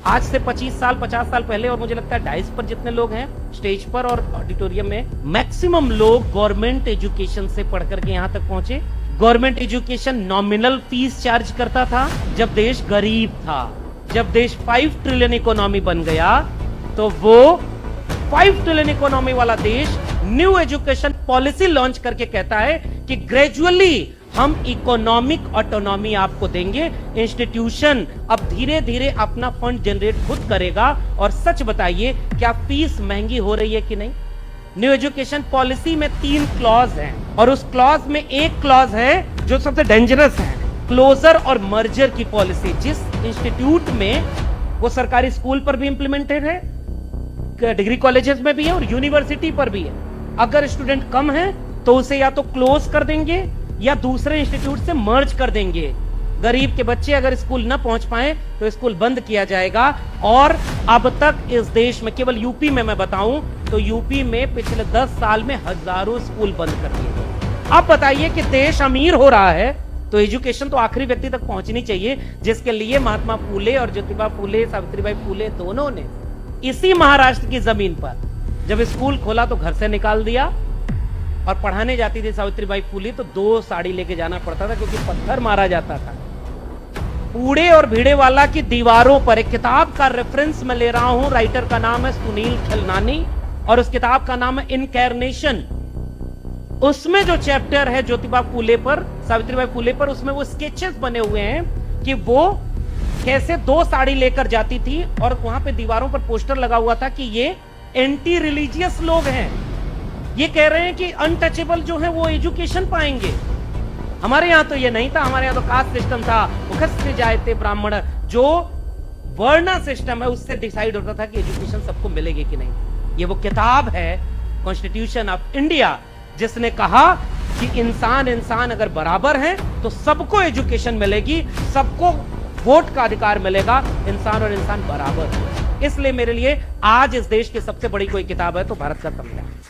आज से 25 साल 50 साल पहले, और मुझे लगता है 250 पर जितने लोग हैं स्टेज पर और ऑडिटोरियम में, मैक्सिमम लोग गवर्नमेंट एजुकेशन से पढ़ करके यहां तक पहुंचे। Government education nominal fees charge करता था जब देश गरीब था। जब देश 5 ट्रिलियन इकोनॉमी बन गया तो वो 5 ट्रिलियन इकोनॉमी वाला देश न्यू एजुकेशन पॉलिसी लॉन्च करके कहता है कि ग्रेजुअली हम इकोनॉमिक ऑटोनॉमी आपको देंगे, इंस्टीट्यूशन अब धीरे धीरे अपना फंड जनरेट खुद करेगा। और सच बताइए, क्या फीस महंगी हो रही है कि नहीं? न्यू एजुकेशन पॉलिसी में 3 क्लॉज हैं और उस क्लॉज में एक क्लॉज है जो सबसे डेंजरस है, क्लोजर और मर्जर की पॉलिसी। जिस इंस्टीट्यूट में वो सरकारी स्कूल पर भी इंप्लीमेंटेड है, डिग्री कॉलेजेस में भी है और यूनिवर्सिटी पर भी है। अगर स्टूडेंट कम है तो उसे या तो क्लोज कर देंगे या दूसरे इंस्टीट्यूट से मर्ज कर देंगे। गरीब के बच्चे अगर स्कूल न पहुंच पाए तो स्कूल बंद किया जाएगा। और अब तक इस देश में, केवल यूपी में मैं बताऊं तो यूपी में पिछले 10 साल में हजारों स्कूल बंद कर दिए गए। अब बताइए कि देश अमीर हो रहा है तो एजुकेशन तो आखिरी व्यक्ति तक पहुंचनी चाहिए, जिसके लिए महात्मा फूले और ज्योतिबा फूले, सावित्रीबाई फूले दोनों ने इसी महाराष्ट्र की जमीन पर जब स्कूल खोला तो घर से निकाल दिया। और पढ़ाने जाती थी सावित्रीबाई फूले तो 2 साड़ी लेके जाना पड़ता था क्योंकि पत्थर मारा जाता था। पूड़े और भिड़ेवाला की दीवारों पर एक किताब का रेफरेंस मैं ले रहा हूं, राइटर का नाम है सुनील खलनानी और उस किताब का नाम है इनकैर्नेशन। उसमें जो चैप्टर है ज्योतिबा फूले पर, सावित्रीबाई फूले पर, उसमें वो स्केचेस बने हुए हैं कि वो कैसे 2 साड़ी लेकर जाती थी और वहां पे दीवारों पर पोस्टर लगा हुआ था कि ये एंटी रिलीजियस लोग हैं, ये कह रहे हैं कि अनटचेबल जो है वो एजुकेशन पाएंगे। हमारे यहां तो ये नहीं था, हमारे यहां तो कास्ट सिस्टम था, मुखस्य जायते ब्राह्मण, जो वर्ण सिस्टम है उससे डिसाइड होता था कि एजुकेशन सबको मिलेगी कि नहीं। ये वो किताब है कॉन्स्टिट्यूशन ऑफ इंडिया जिसने कहा कि इंसान अगर बराबर है तो सबको एजुकेशन मिलेगी, सबको वोट का अधिकार मिलेगा, इंसान और इंसान बराबर है। इसलिए मेरे लिए आज इस देश की सबसे बड़ी कोई किताब है तो भारत का संविधान।